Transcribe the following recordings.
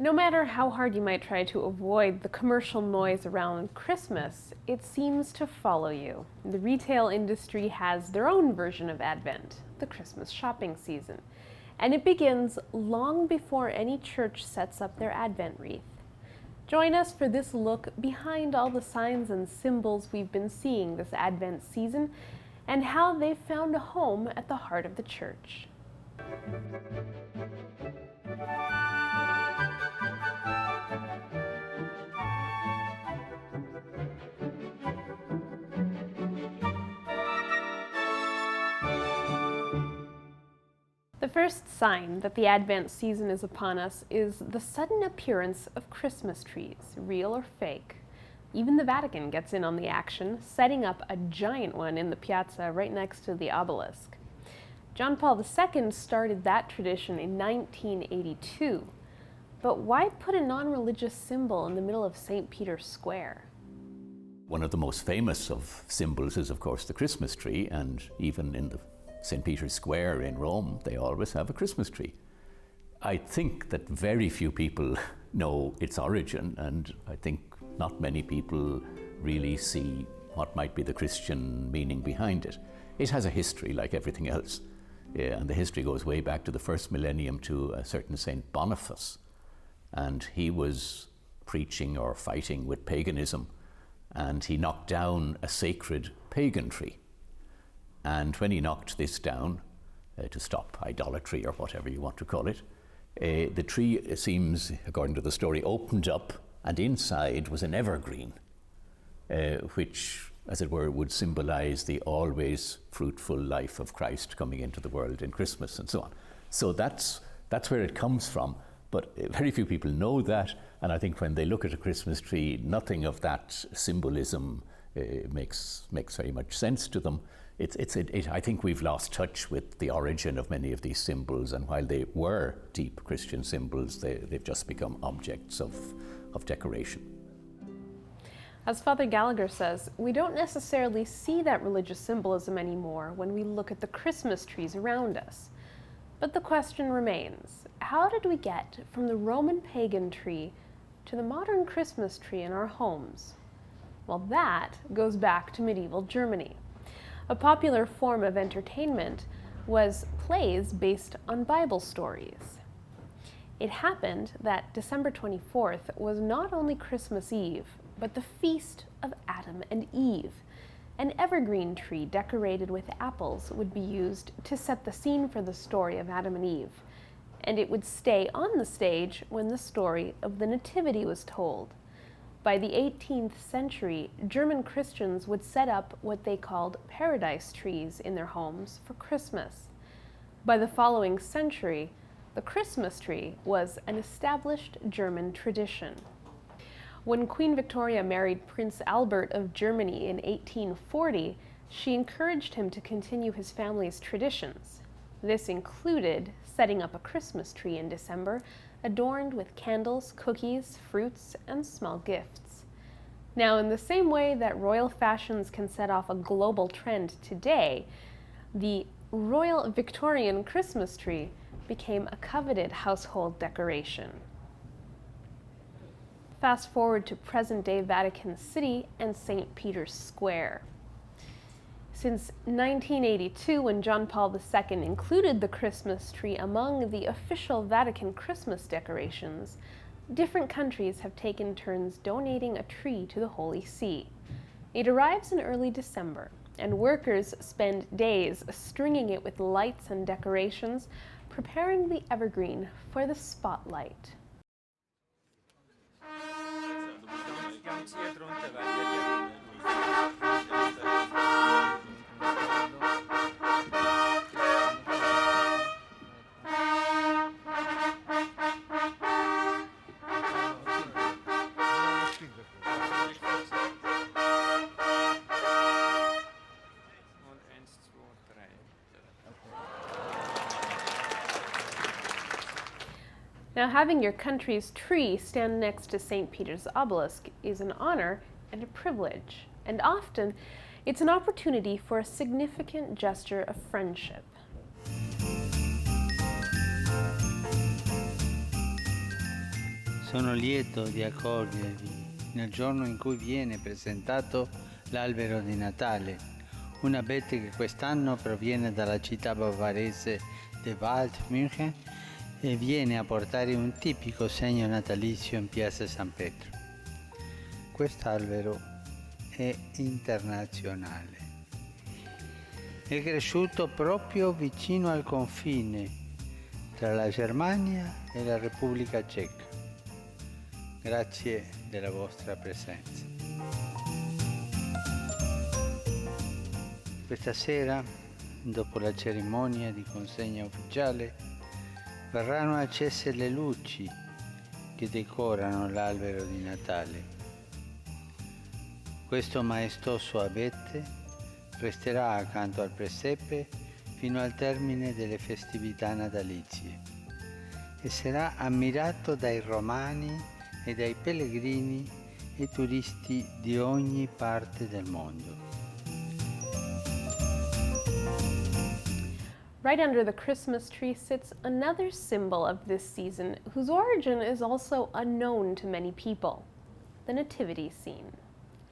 No matter how hard you might try to avoid the commercial noise around Christmas, it seems to follow you. The retail industry has their own version of Advent, the Christmas shopping season, and it begins long before any church sets up their Advent wreath. Join us for this look behind all the signs and symbols we've been seeing this Advent season and how they've found a home at the heart of the church. The first sign that the Advent season is upon us is the sudden appearance of Christmas trees, real or fake. Even the Vatican gets in on the action, setting up a giant one in the piazza right next to the obelisk. John Paul II started that tradition in 1982. But why put a non-religious symbol in the middle of St. Peter's Square? One of the most famous of symbols is, of course, the Christmas tree, and even in the St. Peter's Square in Rome, they always have a Christmas tree. I think that very few people know its origin, and I think not many people really see what might be the Christian meaning behind it. It has a history like everything else, and the history goes way back to the first millennium to a certain Saint Boniface, and he was preaching or fighting with paganism, and he knocked down a sacred pagan tree. And when he knocked this down, to stop idolatry or whatever you want to call it, the tree, it seems, according to the story, opened up, and inside was an evergreen, which, as it were, would symbolize the always fruitful life of Christ coming into the world in Christmas and so on. So that's where it comes from. But very few people know that, and I think when they look at a Christmas tree, nothing of that symbolism makes very much sense to them. I think we've lost touch with the origin of many of these symbols, and while they were deep Christian symbols, they've just become objects of decoration. As Father Gallagher says, we don't necessarily see that religious symbolism anymore when we look at the Christmas trees around us. But the question remains, how did we get from the Roman pagan tree to the modern Christmas tree in our homes? Well, that goes back to medieval Germany. A popular form of entertainment was plays based on Bible stories. It happened that December 24th was not only Christmas Eve, but the feast of Adam and Eve. An evergreen tree decorated with apples would be used to set the scene for the story of Adam and Eve, and it would stay on the stage when the story of the Nativity was told. By the 18th century, German Christians would set up what they called paradise trees in their homes for Christmas. By the following century, the Christmas tree was an established German tradition. When Queen Victoria married Prince Albert of Germany in 1840, she encouraged him to continue his family's traditions. This included setting up a Christmas tree in December, adorned with candles, cookies, fruits, and small gifts. Now, in the same way that royal fashions can set off a global trend today, the Royal Victorian Christmas tree became a coveted household decoration. Fast forward to present-day Vatican City and St. Peter's Square. Since 1982, when John Paul II included the Christmas tree among the official Vatican Christmas decorations, different countries have taken turns donating a tree to the Holy See. It arrives in early December, and workers spend days stringing it with lights and decorations, preparing the evergreen for the spotlight. Now, having your country's tree stand next to St. Peter's obelisk is an honor and a privilege, and often it's an opportunity for a significant gesture of friendship. Sono lieto di accogliervi nel giorno in cui viene presentato l'albero di Natale, un abete che quest'anno proviene dalla città bavarese di Waldmünchen e viene a portare un tipico segno natalizio in piazza San Pietro. Quest'albero è internazionale. È cresciuto proprio vicino al confine tra la Germania e la Repubblica Ceca. Grazie della vostra presenza. Questa sera, dopo la cerimonia di consegna ufficiale, verranno accese le luci che decorano l'albero di Natale. Questo maestoso abete resterà accanto al presepe fino al termine delle festività natalizie e sarà ammirato dai romani e dai pellegrini e turisti di ogni parte del mondo. Right under the Christmas tree sits another symbol of this season whose origin is also unknown to many people, the nativity scene.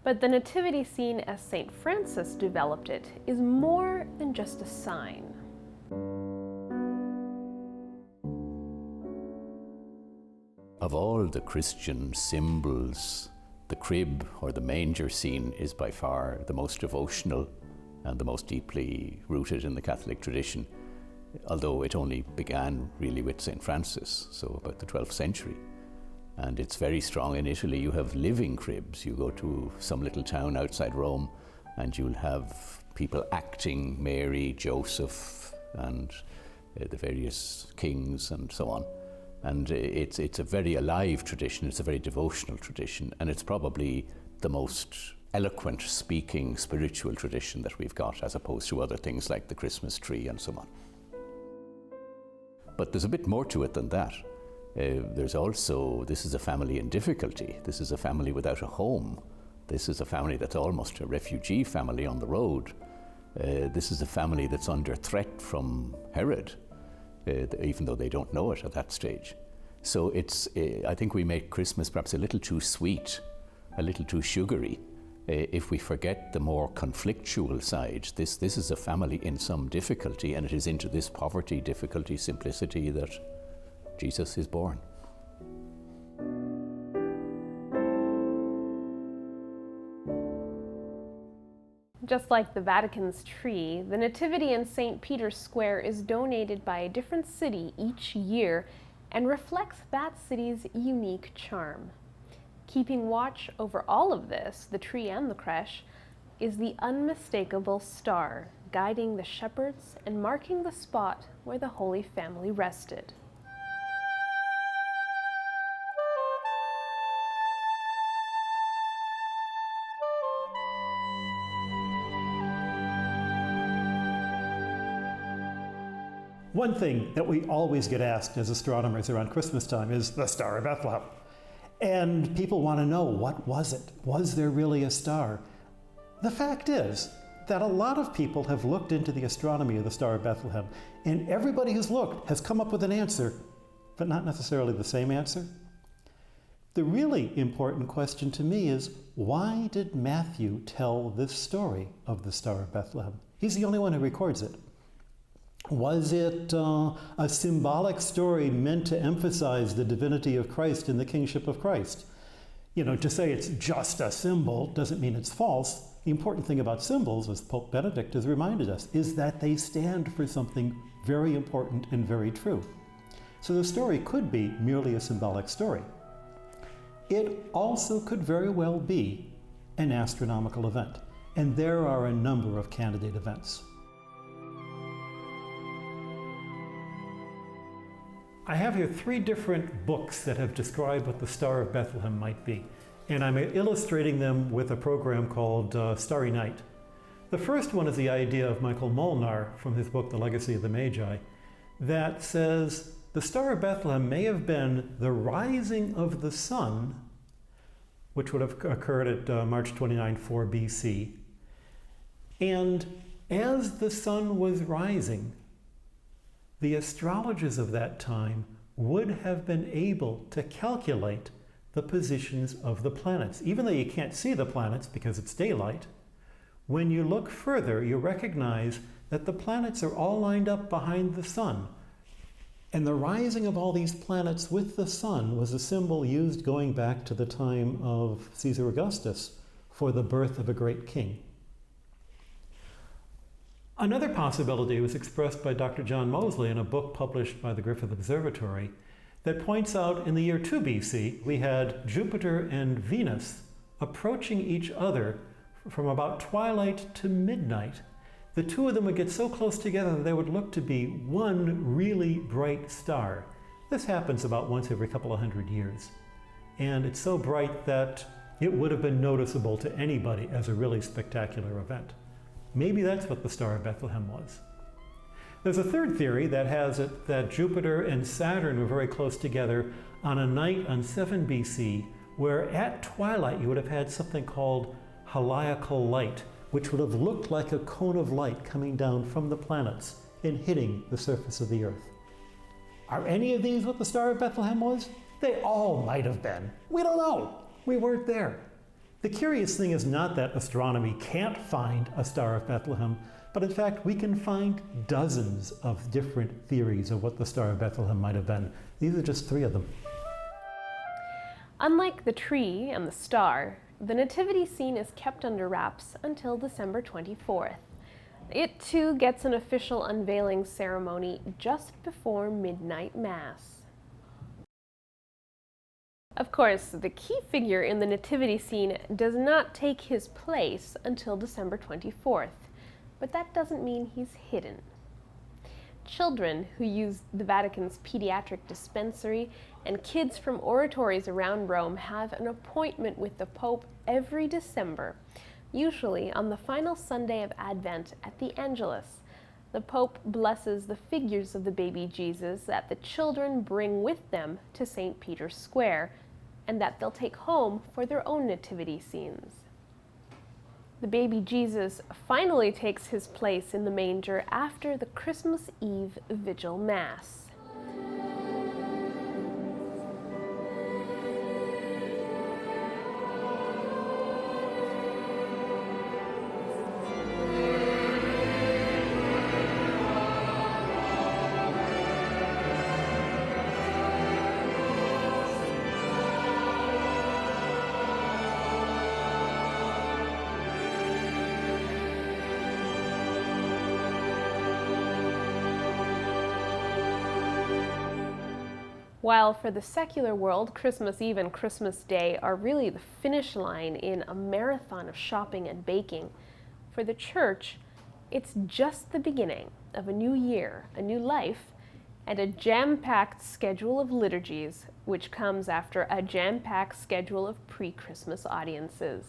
But the nativity scene, as St. Francis developed it, is more than just a sign. Of all the Christian symbols, the crib or the manger scene is by far the most devotional and the most deeply rooted in the Catholic tradition, although it only began really with St. Francis, so about the 12th century. And it's very strong in Italy. You have living cribs. You go to some little town outside Rome and you'll have people acting Mary, Joseph, and the various kings and so on. And it's a very alive tradition, it's a very devotional tradition, and it's probably the most eloquent, speaking, spiritual tradition that we've got, as opposed to other things like the Christmas tree and so on. But there's a bit more to it than that. There's also, this is a family in difficulty. This is a family without a home. This is a family that's almost a refugee family on the road. This is a family that's under threat from Herod, even though they don't know it at that stage. So it's, I think we make Christmas perhaps a little too sweet, a little too sugary, if we forget the more conflictual side. This is a family in some difficulty, and it is into this poverty, difficulty, simplicity that Jesus is born. Just like the Vatican's tree, the Nativity in St. Peter's Square is donated by a different city each year and reflects that city's unique charm. Keeping watch over all of this, the tree and the creche, is the unmistakable star guiding the shepherds and marking the spot where the Holy Family rested. One thing that we always get asked as astronomers around Christmas time is the Star of Bethlehem. And people want to know, what was it? Was there really a star? The fact is that a lot of people have looked into the astronomy of the Star of Bethlehem, and everybody who's looked has come up with an answer, but not necessarily the same answer. The really important question to me is, why did Matthew tell this story of the Star of Bethlehem? He's the only one who records it. Was it a symbolic story meant to emphasize the divinity of Christ and the kingship of Christ? You know, to say it's just a symbol doesn't mean it's false. The important thing about symbols, as Pope Benedict has reminded us, is that they stand for something very important and very true. So the story could be merely a symbolic story. It also could very well be an astronomical event, and there are a number of candidate events. I have here 3 different books that have described what the Star of Bethlehem might be, and I'm illustrating them with a program called Starry Night. The first one is the idea of Michael Molnar from his book, The Legacy of the Magi, that says the Star of Bethlehem may have been the rising of the sun, which would have occurred at March 29, 4 BC, and as the sun was rising, the astrologers of that time would have been able to calculate the positions of the planets. Even though you can't see the planets because it's daylight, when you look further, you recognize that the planets are all lined up behind the sun. And the rising of all these planets with the sun was a symbol used going back to the time of Caesar Augustus for the birth of a great king. Another possibility was expressed by Dr. John Moseley in a book published by the Griffith Observatory that points out in the year 2 BC, we had Jupiter and Venus approaching each other from about twilight to midnight. The two of them would get so close together that they would look to be one really bright star. This happens about once every couple of hundred years. And it's so bright that it would have been noticeable to anybody as a really spectacular event. Maybe that's what the Star of Bethlehem was. There's a third theory that has it that Jupiter and Saturn were very close together on a night on 7 BC, where at twilight you would have had something called heliacal light, which would have looked like a cone of light coming down from the planets and hitting the surface of the Earth. Are any of these what the Star of Bethlehem was? They all might have been. We don't know. We weren't there. The curious thing is not that astronomy can't find a Star of Bethlehem, but in fact we can find dozens of different theories of what the Star of Bethlehem might have been. These are just 3 of them. Unlike the tree and the star, the nativity scene is kept under wraps until December 24th. It too gets an official unveiling ceremony just before midnight mass. Of course, the key figure in the nativity scene does not take his place until December 24th, but that doesn't mean he's hidden. Children who use the Vatican's pediatric dispensary and kids from oratories around Rome have an appointment with the Pope every December, usually on the final Sunday of Advent at the Angelus. The Pope blesses the figures of the baby Jesus that the children bring with them to St. Peter's Square, and that they'll take home for their own nativity scenes. The baby Jesus finally takes his place in the manger after the Christmas Eve Vigil Mass. While for the secular world, Christmas Eve and Christmas Day are really the finish line in a marathon of shopping and baking, for the Church, it's just the beginning of a new year, a new life, and a jam-packed schedule of liturgies, which comes after a jam-packed schedule of pre-Christmas audiences.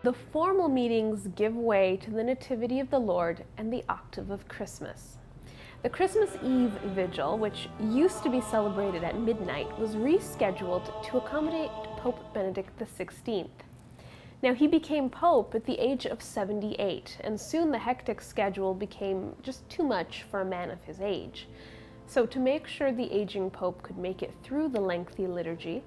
The formal meetings give way to the Nativity of the Lord and the octave of Christmas. The Christmas Eve Vigil, which used to be celebrated at midnight, was rescheduled to accommodate Pope Benedict XVI. Now, he became Pope at the age of 78, and soon the hectic schedule became just too much for a man of his age. So, to make sure the aging Pope could make it through the lengthy liturgy,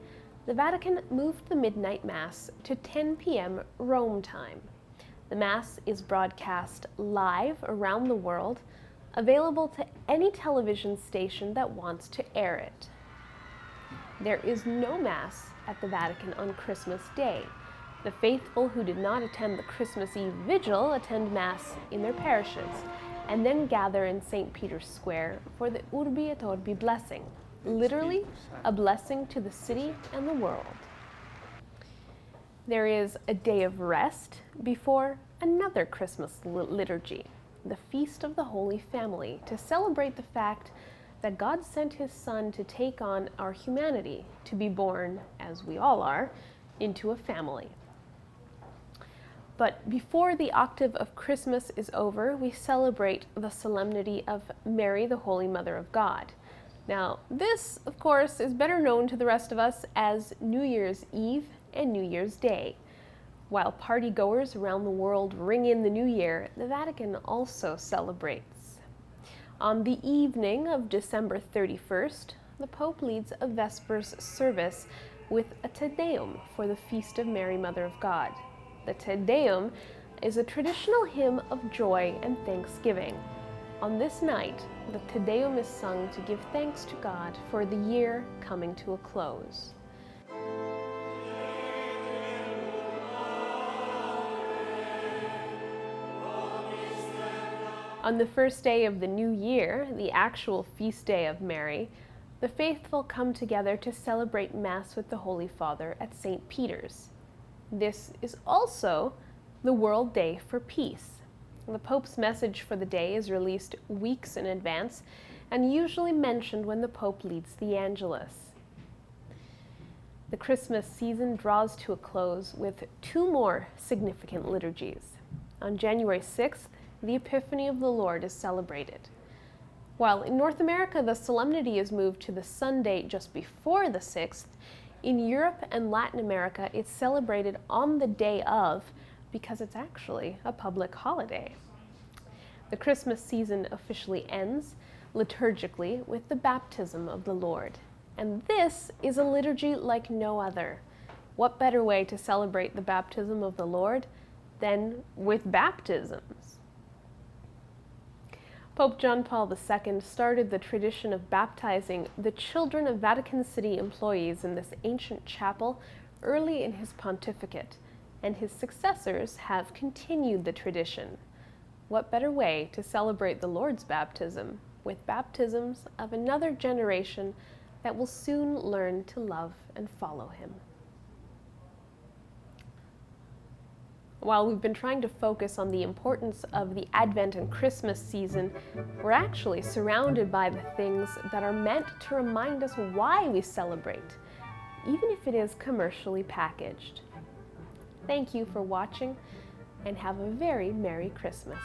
the Vatican moved the midnight Mass to 10 p.m. Rome time. The Mass is broadcast live around the world, available to any television station that wants to air it. There is no Mass at the Vatican on Christmas Day. The faithful who did not attend the Christmas Eve Vigil attend Mass in their parishes, and then gather in St. Peter's Square for the Urbi et Orbi blessing, literally a blessing to the city and the world. There is a day of rest before another Christmas liturgy, the Feast of the Holy Family, to celebrate the fact that God sent his Son to take on our humanity, to be born, as we all are, into a family. But before the octave of Christmas is over, we celebrate the solemnity of Mary, the Holy Mother of God. Now, this, of course, is better known to the rest of us as New Year's Eve and New Year's Day. While party-goers around the world ring in the new year, the Vatican also celebrates. On the evening of December 31st, the Pope leads a Vespers service with a Te Deum for the Feast of Mary, Mother of God. The Te Deum is a traditional hymn of joy and thanksgiving. On this night, the Te Deum is sung to give thanks to God for the year coming to a close. On the first day of the new year, the actual feast day of Mary, the faithful come together to celebrate Mass with the Holy Father at St. Peter's. This is also the World Day for Peace. The Pope's message for the day is released weeks in advance and usually mentioned when the Pope leads the Angelus. The Christmas season draws to a close with two more significant liturgies. On January 6th, the Epiphany of the Lord is celebrated. While in North America the solemnity is moved to the Sunday just before the 6th, in Europe and Latin America it's celebrated on the day of, because it's actually a public holiday. The Christmas season officially ends liturgically with the baptism of the Lord. And this is a liturgy like no other. What better way to celebrate the baptism of the Lord than with baptisms? Pope John Paul II started the tradition of baptizing the children of Vatican City employees in this ancient chapel early in his pontificate, and his successors have continued the tradition. What better way to celebrate the Lord's baptism with baptisms of another generation that will soon learn to love and follow him? While we've been trying to focus on the importance of the Advent and Christmas season, we're actually surrounded by the things that are meant to remind us why we celebrate, even if it is commercially packaged. Thank you for watching, and have a very Merry Christmas.